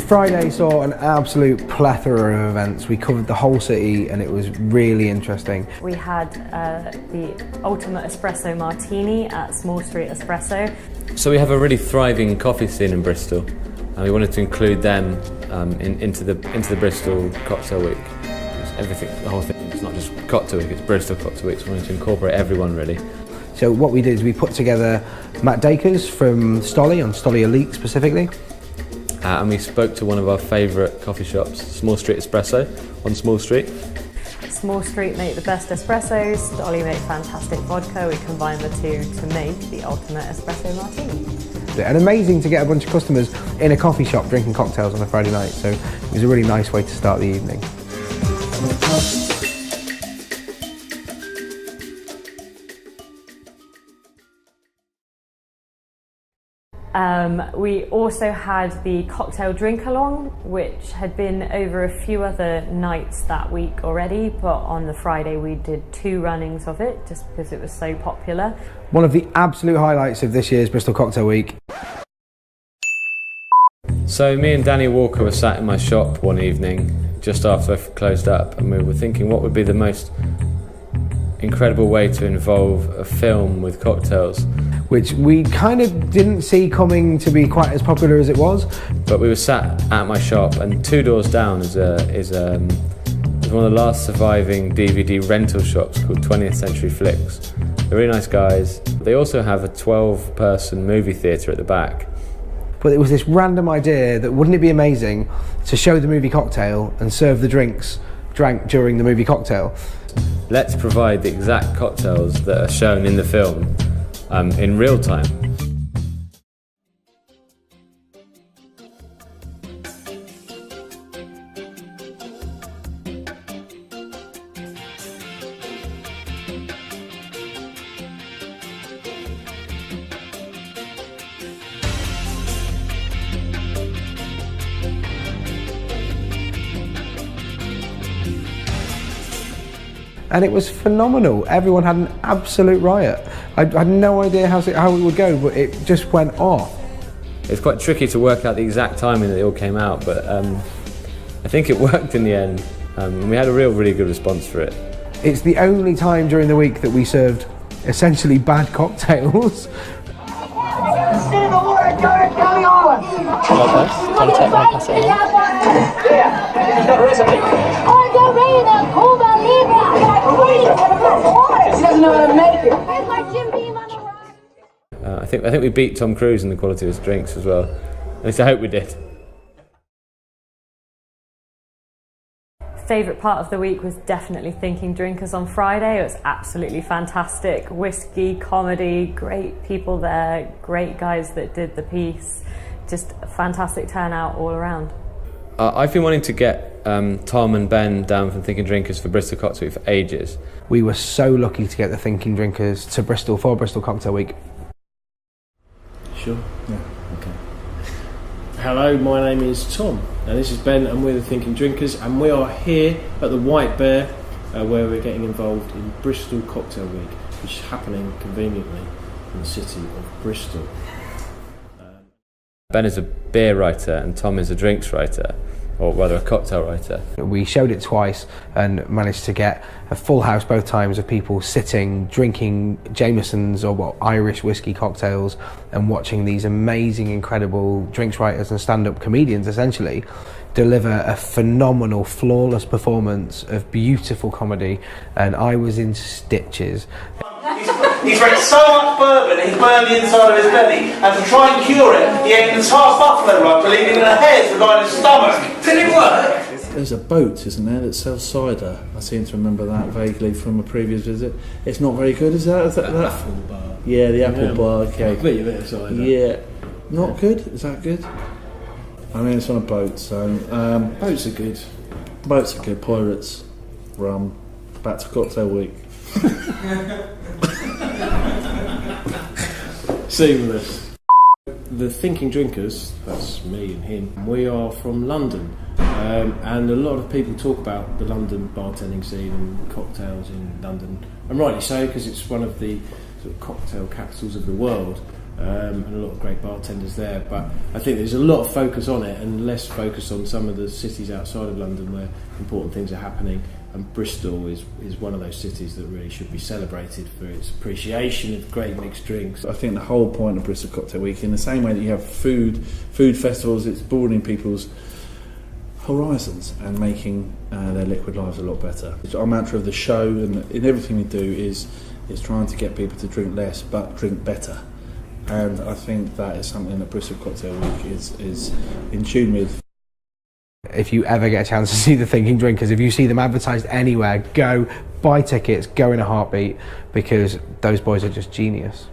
Friday saw an absolute plethora of events. We covered the whole city and it was really interesting. We had the ultimate espresso martini at Small Street Espresso. So we have a really thriving coffee scene in Bristol, and we wanted to include them into the Bristol Cocktail Week. Everything, the whole thing, it's not just Cocktail Week, it's Bristol Cocktail Week, so we wanted to incorporate everyone really. So what we did is we put together Matt Dacres from Stoli, on Stoli Elite specifically. And we spoke to one of our favourite coffee shops, Small Street Espresso, on Small Street. Small Street make the best espressos, Stoli make fantastic vodka. We combine the two to make the ultimate espresso martini. And amazing to get a bunch of customers in a coffee shop drinking cocktails on a Friday night, so it was a really nice way to start the evening. We also had the cocktail drink along, which had been over a few other nights that week already, but on the Friday we did 2 runnings of it just because it was so popular. One of the absolute highlights of this year's Bristol Cocktail Week. So me and Danny Walker were sat in my shop one evening just after I closed up, and we were thinking what would be the most incredible way to involve a film with cocktails, which we kind of didn't see coming to be quite as popular as it was. But we were sat at my shop, and 2 doors down is one of the last surviving DVD rental shops called 20th Century Flicks. They're really nice guys. They also have a 12-person movie theatre at the back. But it was this random idea that wouldn't it be amazing to show the movie Cocktail and serve the drinks drank during the movie Cocktail. Let's provide the exact cocktails that are shown in the film in real time. And it was phenomenal. Everyone had an absolute riot. I had no idea how it would go, but it just went off. It's quite tricky to work out the exact timing that it all came out, but I think it worked in the end. We had a really good response for it. It's the only time during the week that we served essentially bad cocktails. I think we beat Tom Cruise in the quality of his drinks as well. At least I hope we did. Favourite part of the week was definitely Thinking Drinkers on Friday. It was absolutely fantastic. Whiskey, comedy, great people there, great guys that did the piece. Just a fantastic turnout all around. I've been wanting to get Tom and Ben down from Thinking Drinkers for Bristol Cocktail Week for ages. We were so lucky to get the Thinking Drinkers to Bristol for Bristol Cocktail Week. Sure? Yeah, okay. Hello, my name is Tom, and this is Ben, and we're the Thinking Drinkers, and we are here at the White Bear, where we're getting involved in Bristol Cocktail Week, which is happening conveniently in the city of Bristol. Ben is a beer writer and Tom is a drinks writer, or rather a cocktail writer. We showed it twice and managed to get a full house both times of people sitting, drinking Jamesons or Irish whiskey cocktails and watching these amazing, incredible drinks writers and stand-up comedians essentially deliver a phenomenal, flawless performance of beautiful comedy, and I was in stitches. He's drank so much bourbon he's burned the inside of his belly, and to try and cure it, he ate an entire buffalo rub, believing in a hair to the guy in his stomach. Did it work? There's a boat, isn't there, that sells cider. I seem to remember that vaguely from a previous visit. It's not very good, is that? Apple bar. Yeah, the apple bar, okay. I bet you bit of cider. Yeah. Not good? Is that good? I mean, it's on a boat, so... boats are good. Boats are good. Pirates, rum, back to cocktail week. Seamless. The Thinking Drinkers, that's me and him, we are from London, and a lot of people talk about the London bartending scene and cocktails in London, and rightly so, because it's one of the sort of cocktail capitals of the world. and a lot of great bartenders there. But I think there's a lot of focus on it and less focus on some of the cities outside of London where important things are happening. And Bristol is one of those cities that really should be celebrated for its appreciation of great mixed drinks. I think the whole point of Bristol Cocktail Week, in the same way that you have food festivals, it's broadening people's horizons and making their liquid lives a lot better. Our mantra of the show and in everything we do is trying to get people to drink less but drink better. And I think that is something that Bristol Cocktail Week is in tune with. If you ever get a chance to see the Thinking Drinkers, if you see them advertised anywhere, go buy tickets, go in a heartbeat, because those boys are just genius.